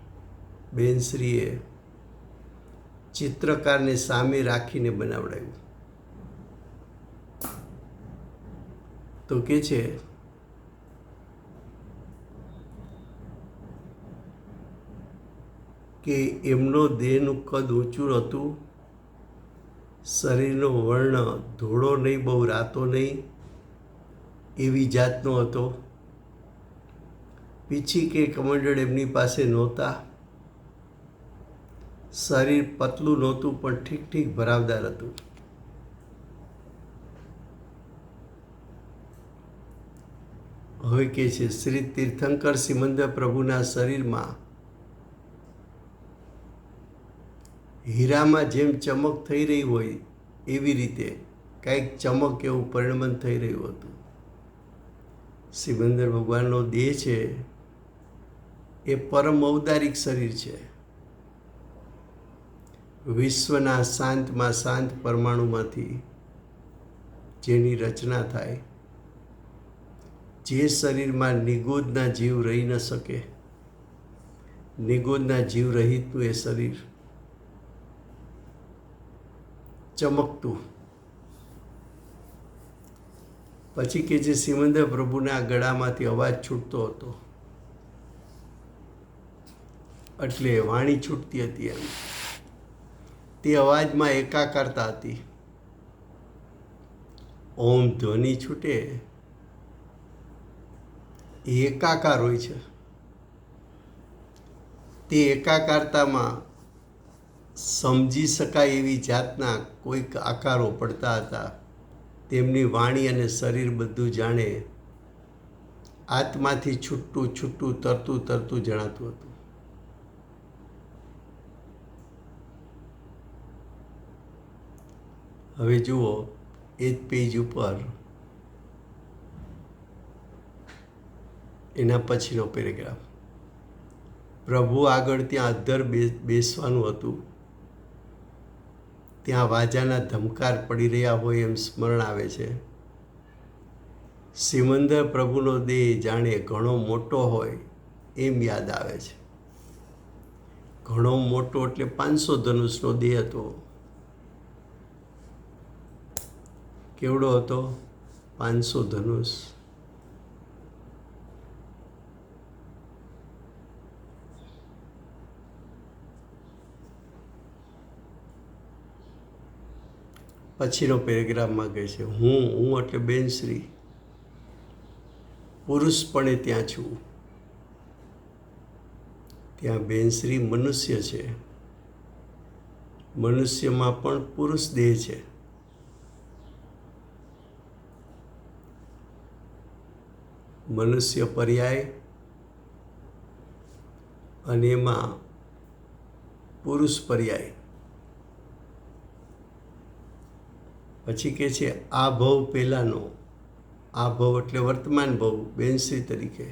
બેનશ્રીએ ચિત્રકારને સામે રાખીને બનાવડાવ્યું. તો કે છે કે એમનો દેહનું કદ ઊંચું હતું, શરીરનો વર્ણ ધોળો નહીં, બહુ રાતો નહીં, એવી જાતનો હતો. પીછી કે કમંડળ એમની પાસે નહોતા. શરીર પતલું નહોતું, પણ ઠીક ઠીક ભરાવદાર હતું. હવે કે છે શ્રી તીર્થંકર સિમંદર પ્રભુના શરીરમાં હીરામાં જેમ ચમક થઈ રહી હોય એવી રીતે કંઈક ચમક એવું પરિણમન થઈ રહ્યું હતું. સિમંદર ભગવાનનો દેહ છે એ પરમ ઔદારિક શરીર છે. વિશ્વના શાંતમાં શાંત પરમાણુમાંથી જેની રચના થાય, જે શરીરમાં નિગોદના જીવ રહી ન શકે, નિગોદના જીવ રહિતનું એ શરીર ચમકતું. પછી કે જે સિમંદર પ્રભુના ગળામાંથી અવાજ છૂટતો હતો, એટલે વાણી છૂટતી હતી. એમ તે અવાજમાં એકાકારતા હતી. ઓમ ધ્વનિ છૂટે એ એકાકાર હોય છે. તે એકાકારતામાં સમજી શકાય એવી જાતના કોઈક આકારો પડતા હતા. તેમની વાણી અને શરીર બધું જાણે આત્માથી છૂટું છૂટું, તરતું તરતું જણાતું હતું. હવે જુઓ એ જ પેજ ઉપર એના પછીનો પેરેગ્રાફ. પ્રભુ આગળ ત્યાં અધ્ધર બેસવાનું હતું. ત્યાં વાજાના ધમકાર પડી રહ્યા હોય એમ સ્મરણ આવે છે. સિમંદર પ્રભુનો દેહ જાણે ઘણો મોટો હોય એમ યાદ આવે છે. ઘણો મોટો એટલે 500 ધનુષનો દેહ હતો. કેવડો હતો? 500 ધનુષ. પછીનો પેરેગ્રાફમાં કહે છે, હું એટલે બેનશ્રી પુરુષપણે ત્યાં છું. ત્યાં બેનશ્રી મનુષ્ય છે. મનુષ્યમાં પણ પુરુષ દેહ છે. મનુષ્ય પર્યાય અને એમાં પુરુષ પર્યાય. પછી કે છે આ ભવ પહેલાંનો, આ ભવ એટલે વર્તમાન ભવ બેનશ્રી તરીકે,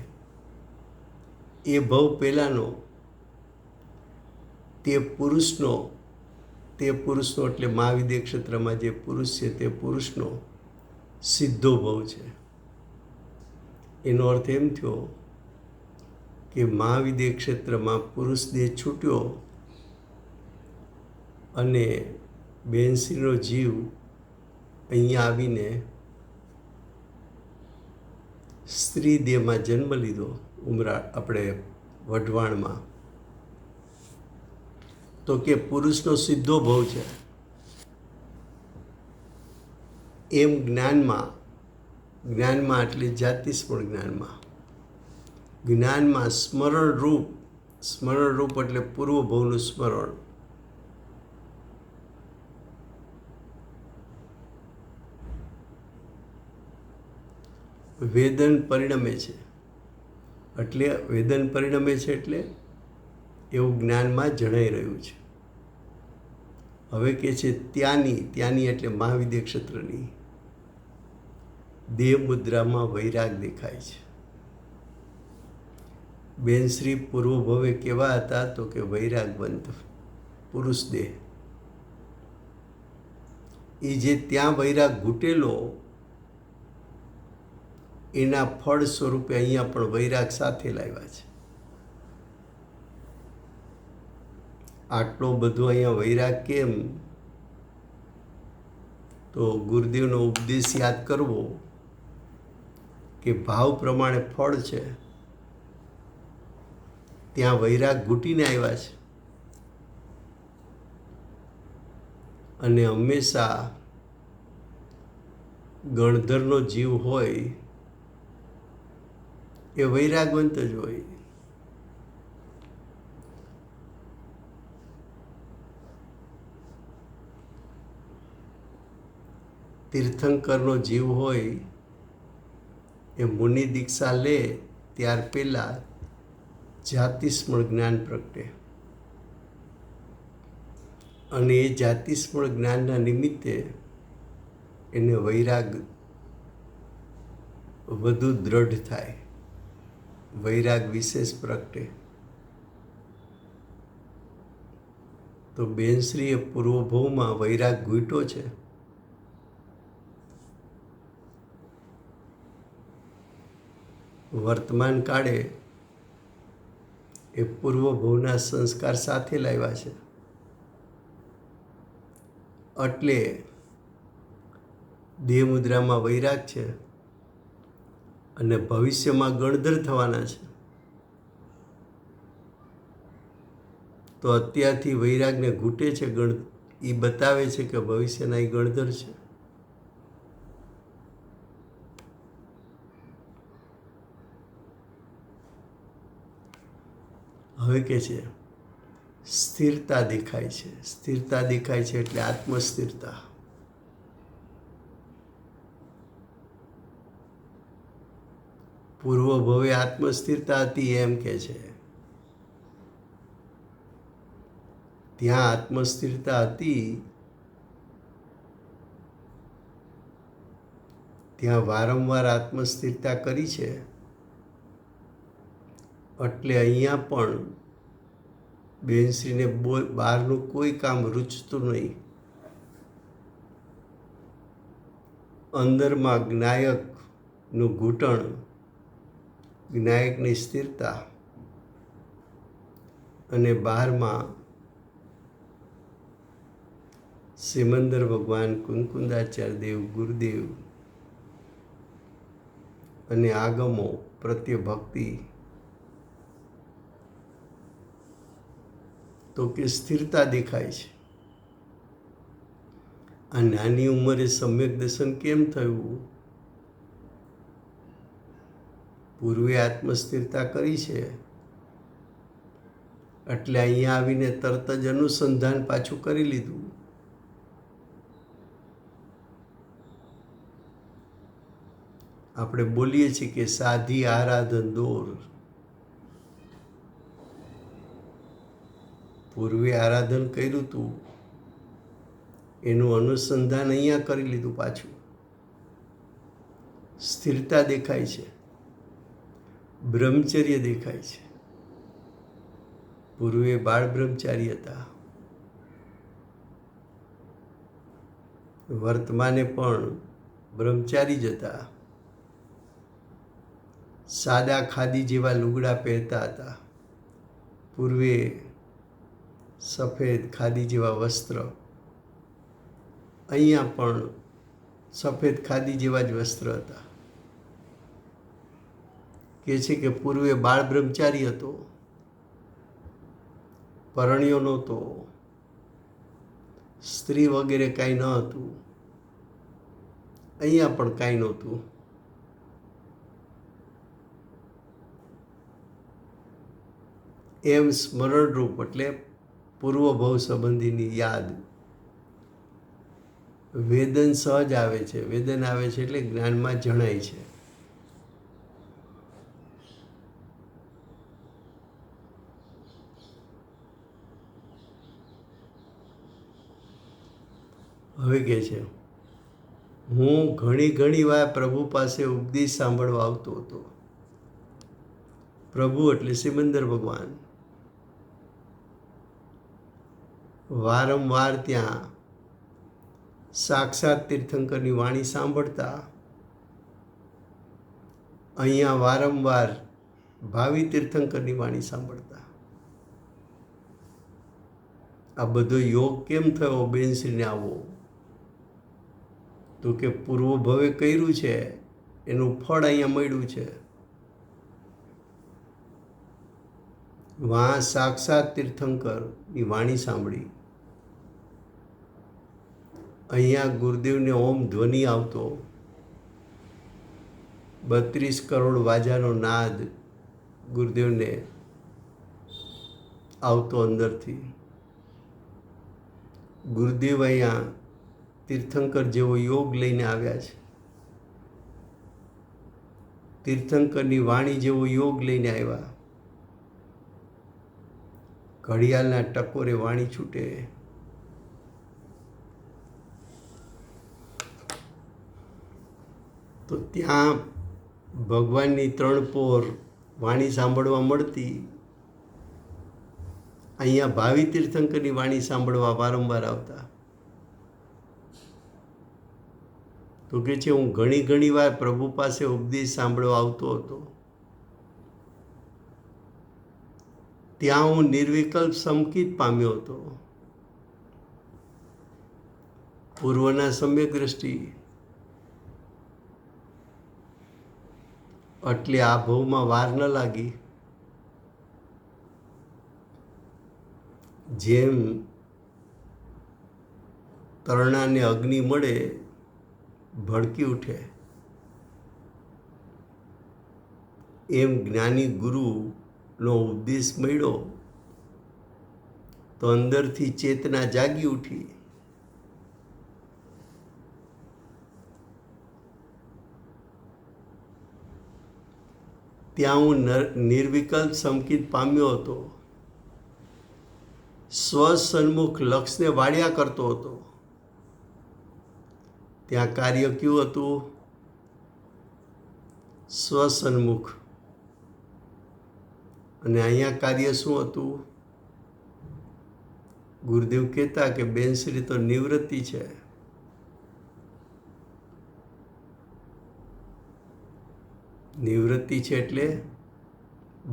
એ ભવ પહેલાંનો તે પુરુષનો એટલે મહાવિદ્ય ક્ષેત્રમાં જે પુરુષ છે તે પુરુષનો સીધો ભવ છે. એનો અર્થ એમ થયો કે મહાવિદ્ય ક્ષેત્રમાં પુરુષ દેહ છૂટ્યો અને બેનશ્રીનો જીવ અહીંયા આવીને સ્ત્રી દેહમાં જન્મ લીધો, આપણે વઢવાણમાં, તો કે પુરુષનો સીધો ભવ છે. એમ જ્ઞાનમાં એટલે જાતિસ્મરણ જ્ઞાનમાં સ્મરણરૂપ એટલે પૂર્વ ભવનું સ્મરણ. વેદન પરિણમે છે એટલે એવું જ્ઞાનમાં જણાઈ રહ્યું છે. હવે કે છે ત્યાંની એટલે મહાવિદ્ય ક્ષેત્રની દેહ મુદ્રામાં વૈરાગ દેખાય છે. બેનશ્રી પૂર્વ ભવે કેવા હતા? તો કે વૈરાગવંત પુરુષ દેહ. એ જે ત્યાં વૈરાગ ઘૂટેલો એના ફળ સ્વરૂપે અહીંયા પણ વૈરાગ સાથે લાવ્યા છે. આટલો બધો અહીંયા વૈરાગ કેમ? તો ગુરુદેવનો ઉપદેશ યાદ કરવો કે ભાવ પ્રમાણે ફળ છે, ત્યાં વૈરાગ ઘૂટીને આવ્યા છે. અને હંમેશા ગણધરનો જીવ હોય એ વૈરાગવંત જ હોય. તીર્થંકરનો જીવ હોય એ મુનિ દીક્ષા લે ત્યાર પહેલાં જાતિસ્મરણ જ્ઞાન પ્રગટે, અને એ જાતિસ્મરણ જ્ઞાનના નિમિત્તે એને વૈરાગ વધુ દ્રઢ થાય, વૈરાગ વિશેષ પ્રગટે. તો બેનશ્રીએ પૂર્વભવમાં વૈરાગ ઘૂંટ્યો છે. વર્તમાન કાળે એ પૂર્વભવના સંસ્કાર સાથે લાવ્યા છે. એટલે દેહ મુદ્રામાં વૈરાગ છે અને ભવિષ્યમાં ગણધર થવાના છે. તો અત્યારથી વૈરાગને ઘૂંટે છે, એ બતાવે છે કે ભવિષ્યના એ ગણધર છે. હવે કે છે સ્થિરતા દેખાય છે. સ્થિરતા દેખાય છે એટલે આત્મસ્થિરતા. પૂર્વ ભવે આત્મસ્થિરતા હતી એમ કે છે. ત્યાં આત્મસ્થિરતા હતી, ત્યાં વારંવાર આત્મસ્થિરતા કરી છે. એટલે અહીંયા પણ બેનશ્રીને બહારનું કોઈ કામ રૂચતું નહીં. અંદરમાં જ્ઞાયકનું ઘૂંટણ, જ્ઞાયકની સ્થિરતા, અને બહારમાં સિમંદર ભગવાન, કુંકુંદાચાર્ય દેવ, ગુરુદેવ અને આગમો પ્રત્યે ભક્તિ. તો કે સ્થિરતા દેખાય છે. આ નાની ઉંમરે સમ્યક દર્શન કેમ થયું? પૂર્વે આત્મસ્થિરતા કરી છે એટલે અહીંયા આવીને તરત જ અનુસંધાન પાછું કરી લીધું. આપણે બોલીએ છીએ કે સાધી આરાધન દોર. પૂર્વે આરાધન કર્યું હતું એનું અનુસંધાન અહીંયા કરી લીધું પાછું. સ્થિરતા દેખાય છે, બ્રહ્મચર્ય દેખાય છે. પૂર્વે બાળ બ્રહ્મચારી હતા, વર્તમાને પણ બ્રહ્મચારી જ હતા. સાદા ખાદી જેવા લુગડા પહેરતા હતા. પૂર્વે સફેદ ખાદી જેવા વસ્ત્ર. અહીંયા પણ સફેદ ખાદી જેવા જ વસ્ત્ર હતા. કહે છે કે પૂર્વે બાળ બ્રહ્મચારી હતો, પરણ્યો નહોતો, સ્ત્રી વગેરે કાંઈ ન હતું, અહીંયા પણ કાંઈ નહોતું. એમ સ્મરણરૂપ એટલે પૂર્વભવ સંબંધીની યાદ. વેદન સહજ આવે છે. વેદન આવે છે એટલે જ્ઞાનમાં જણાય છે. હવે કહે છે, હું ઘણી વાર પ્રભુ પાસે ઉપદેશ સાંભળવા આવતો હતો. પ્રભુ એટલે સિમંદર ભગવાન. વારંવાર ત્યાં સાક્ષાત તીર્થંકરની વાણી સાંભળતા. અહીંયા વારંવાર ભાવિ તીર્થંકરની વાણી સાંભળતા. આ બધો યોગ કેમ થયો બેનશ્રીને આવો? તો કે પૂર્વ ભવે કર્યું છે એનું ફળ અહીંયા મળ્યું છે. વહાં સાક્ષાત તીર્થંકરની વાણી સાંભળી. અહીંયા ગુરુદેવને ઓમ ધ્વનિ આવતો. 32 કરોડ વાજાનો નાદ ગુરુદેવને આવતો અંદરથી. ગુરુદેવ અહીંયા તીર્થંકર જેવો યોગ લઈને આવ્યા છે. તીર્થંકરની વાણી જેવો યોગ લઈને આવ્યા. ઘડિયાળના ટકોરે વાણી છૂટે. તો ત્યાં ભગવાનની 3 પોર વાણી સાંભળવા મળતી. અહીંયા ભાવિ તીર્થંકરની વાણી સાંભળવા વારંવાર આવતા. તો કે છે હું ઘણી વાર પ્રભુ પાસે ઉપદેશ સાંભળવા આવતો હતો. ત્યાં હું નિર્વિકલ્પ સંકિત પામ્યો હતો. પૂર્વના સમ્યક દ્રષ્ટિ એટલે આ ભવમાં વાર ન લાગી. જેમ તરણાને અગ્નિ મળે ભડકી ઉઠે, એમ જ્ઞાની ગુરુનો ઉપદેશ મળ્યો તો અંદરથી ચેતના જાગી ઉઠી. ત્યાં હું નિર્વિકલ્પ સંકિત પામ્યો હતો. સ્વસન્મુખ લક્ષને વાળ્યા કરતો હતો. ત્યાં કાર્ય કયું હતું? સ્વસન્મુખ. અને અહીંયા કાર્ય શું હતું? ગુરુદેવ કહેતા કે બેનશ્રી તો નિવૃત્તિ છે. નિવૃત્તિ છે એટલે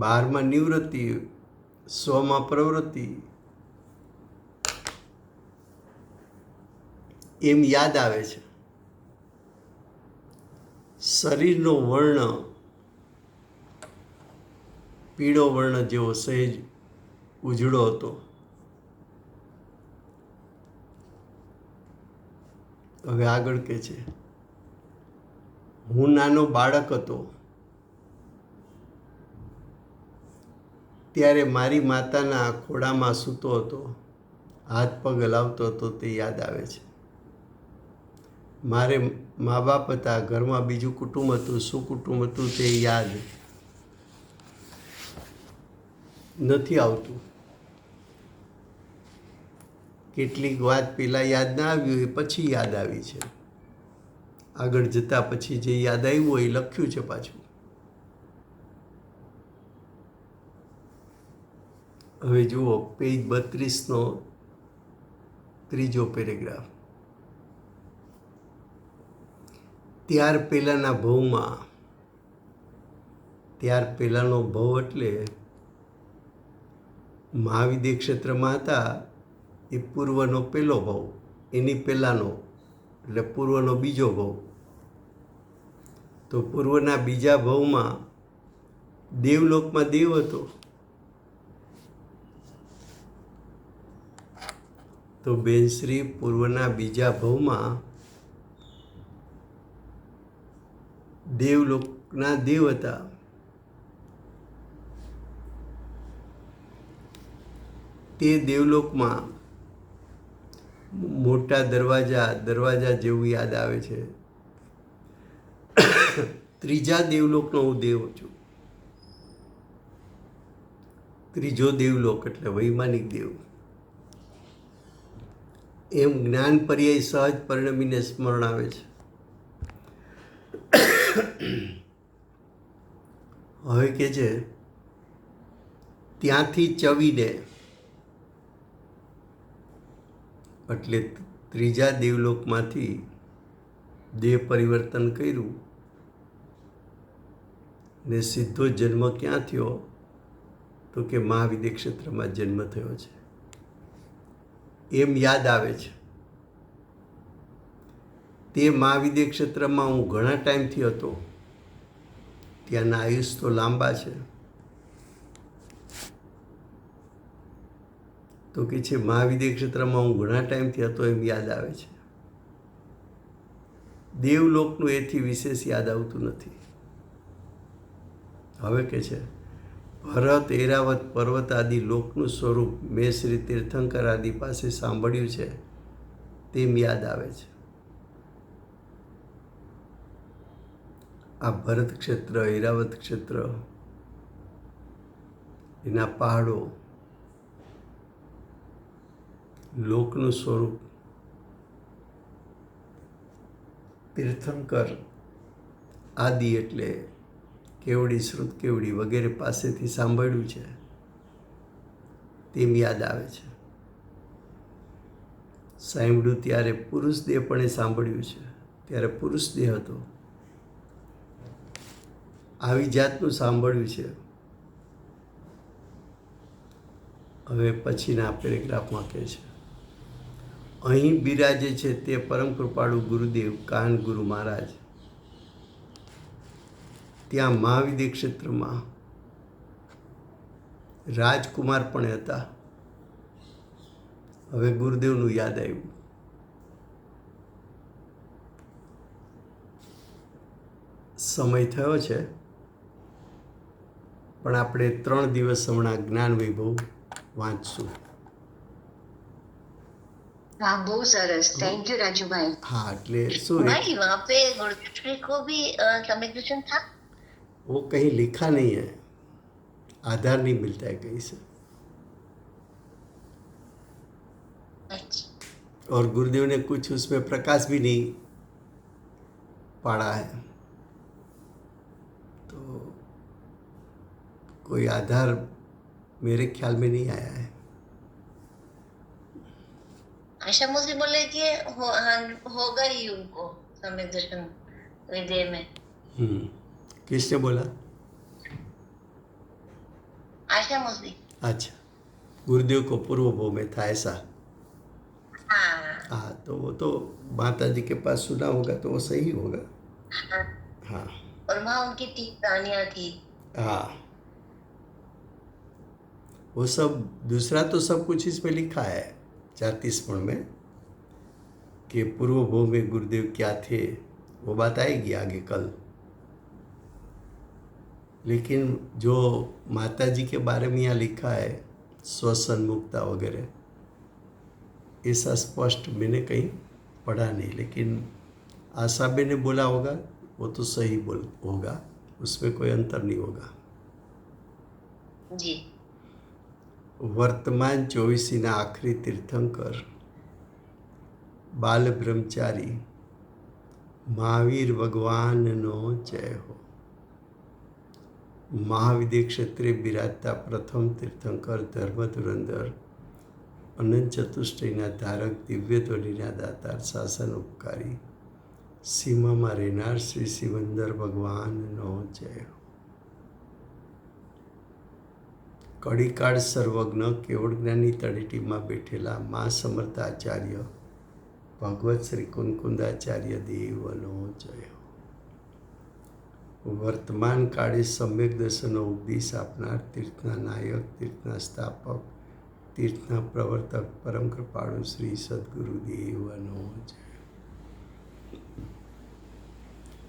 12માં નિવૃત્તિ, 100માં પ્રવૃત્તિ. એમ યાદ આવે છે. શરીરનો વર્ણ પીળો વર્ણ જેવો સહેજ ઉજળો હતો. હવે આગળ કહે છે, હું નાનો બાળક હતો ત્યારે મારી માતાના ખોળામાં સૂતો હતો. હાથ પગ હલાવતો હતો તે યાદ આવે છે. મારે મા બાપ હતા, ઘરમાં બીજું કુટુંબ હતું. શું કુટુંબ હતું તે યાદ નથી આવતું. કેટલીક વાત પહેલાં યાદ ના આવી હોય, પછી યાદ આવી છે. આગળ જતાં પછી જે યાદ આવ્યું હોય એ લખ્યું છે પાછું. હવે જુઓ પેજ 32નો 3જો પેરેગ્રાફ. ત્યાર પહેલાંના ભવમાં, ત્યાર પહેલાંનો ભવ એટલે મહાવિદ્ય ક્ષેત્રમાં હતા એ પૂર્વનો પહેલો ભવ, એની પહેલાંનો એટલે પૂર્વનો બીજો ભવ. તો પૂર્વના બીજા ભવમાં દેવલોકમાં દેવ હતો. તો બેનશ્રી પૂર્વના બીજા ભવમાં દેવલોકના દેવ હતા. તે દેવલોકમાં મોટા દરવાજા જેવું યાદ આવે છે. ત્રીજા દેવલોકનો હું દેવ છું. ત્રીજો દેવલોક એટલે વૈમાનિક દેવ. એમ જ્ઞાન પર્યાય સહજ પરિણમીને સ્મરણ આવે છે. હવે કે છે ત્યાંથી ચવીને એટલે ત્રીજા દેવલોકમાંથી દેહ પરિવર્તન કર્યું ને સીધો જન્મ ક્યાં થયો? તો કે મહાવિદ્ય ક્ષેત્રમાં જન્મ થયો છે એમ યાદ આવે છે. તે મહાવિદ્ય ક્ષેત્રમાં હું ઘણા ટાઈમથી હતો. ત્યાંના આયુષ તો લાંબા છે. તો કે છે મહાવિદ્ય ક્ષેત્રમાં હું ઘણા ટાઈમથી હતો એમ યાદ આવે છે. દેવલોકનું એથી વિશેષ યાદ આવતું નથી. હવે કે છે ભરત, એરાવત, પર્વત આદિ લોકનું સ્વરૂપ મેં શ્રી તીર્થંકર આદિ પાસે સાંભળ્યું છે તેમ યાદ આવે છે. આ ભરત ક્ષેત્ર, ઐરાવત ક્ષેત્ર, એના પહાડો, લોકનું સ્વરૂપ તીર્થંકર આદિ એટલે કેવડી, શ્રુત કેવડી વગેરે પાસેથી સાંભળ્યું છે તેમ યાદ આવે છે. સાંભળ્યું ત્યારે પુરુષ દેહ પણ એ સાંભળ્યું છે ત્યારે પુરુષ દેહ હતો. આવી જાતનું સાંભળ્યું છે. હવે પછીના પેરેગ્રાફમાં કહે છે અહીં બિરાજે છે તે પરમ કૃપાળુ ગુરુદેવ કાન ગુરુ મહારાજ. ત્યાં મહાવિદ્ય ક્ષેત્રમાં રાજકુમાર પણ હતા. હવે ગુરુદેવનું યાદ આવ્યું. સમય થયો છે પણ આપણે 3 દિવસ હમણાં જ્ઞાન વૈભવ વાંચશું. हाँ बहुत सरस, थैंक यू राजू भाई. हाँ એટલે શું भाई वहाँ पे गुरुश्री को भी सम्यक दर्शन था. वो कहीं लिखा नहीं है, आधार नहीं मिलता है कहीं से. अच्छा. और गुरुदेव ने कुछ उसमें प्रकाश भी नहीं पाड़ा है. तो कोई आधार मेरे ख्याल में नहीं आया है. आशा मुझे बोले कि होगा ही उनको सम्यक दर्शन हृदय में. किसने बोला? आशा मुझे. अच्छा, गुरुदेव को पूर्व भव में था ऐसा. हाँ. हाँ तो वो तो माता जी के पास सुना होगा तो वो सही होगा. हाँ. हाँ और वहाँ उनकी 3 रानियाँ थी. हाँ वो सब दूसरा तो सब कुछ इसमें लिखा है 34 में कि पूर्व भव में गुरुदेव क्या थे. वो बात आएगी आगे कल. लेकिन जो माता जी के बारे में यहाँ लिखा है स्वसन्मुक्ता वगैरह, ऐसा स्पष्ट मैंने कहीं पढ़ा नहीं. लेकिन आशाबेन ने बोला होगा वो तो सही बोल होगा, उसमें कोई अंतर नहीं होगा. जी. वर्तमान 24 आखरी तीर्थंकर बाल ब्रह्मचारी महावीर भगवान नो जय हो. મહાવિદ્ય ક્ષેત્રે બિરાજતા પ્રથમ તીર્થંકર ધર્મ ધુરંધર અનંત ચતુષ્ટયના ધારક દિવ્ય ધ્વનિના દાતાર શાસન ઉપકારી સીમામાં રહેનાર શ્રી સિવંદર ભગવાનનો જય હો. કડીકાળ સર્વજ્ઞ કેવળ જ્ઞાની તળેટીમાં બેઠેલા મા સમર્થ આચાર્ય ભગવત શ્રી કુંકુંદાચાર્ય દેવનો જય હો. વર્તમાન કાળે સમ્યક દર્શનનો ઉપદેશ આપનાર તીર્થના નાયક, તીર્થના સ્થાપક, તીર્થના પ્રવર્તક પરમ કૃપાળુ શ્રી સદગુરુદેવનો જય.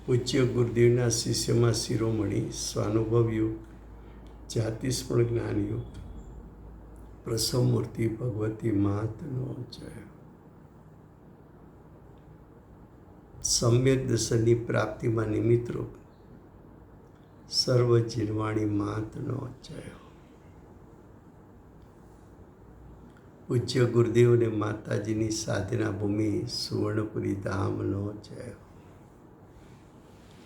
પૂજ્ય ગુરુદેવના શિષ્યમાં શિરોમણી, સ્વાનુભવયુક્ત, જાતિસ્મરણ જ્ઞાનયુક્ત પ્રસવમૂર્તિ ભગવતી માતનો જય. સમ્યક દર્શનની પ્રાપ્તિમાં નિમિત્તરૂપ સર્વ જીરવાણી માતનો જય. પૂજ્ય ગુરુદેવ અને માતાજીની સાધના ભૂમિ સુવર્ણપુરી ધામનો જય.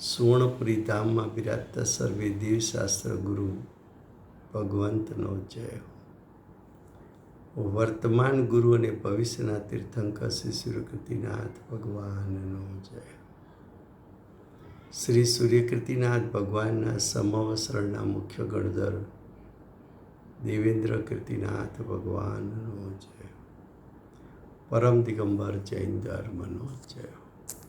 સુવર્ણપુરી ધામમાં બિરાજતા સર્વે દેવશાસ્ત્ર ગુરુ ભગવંતનો જય. વર્તમાન ગુરુ અને ભવિષ્યના તીર્થંકર શ્રી સૂર્યકૃતિનાથ ભગવાનનો જય. શ્રી સૂર્યકૃતિનાથ ભગવાનના સમવસરણના મુખ્ય ગણધર દેવેન્દ્ર કીર્તિનાથ ભગવાનનો જય. પરમ દિગંબર જૈન ધર્મનો જય.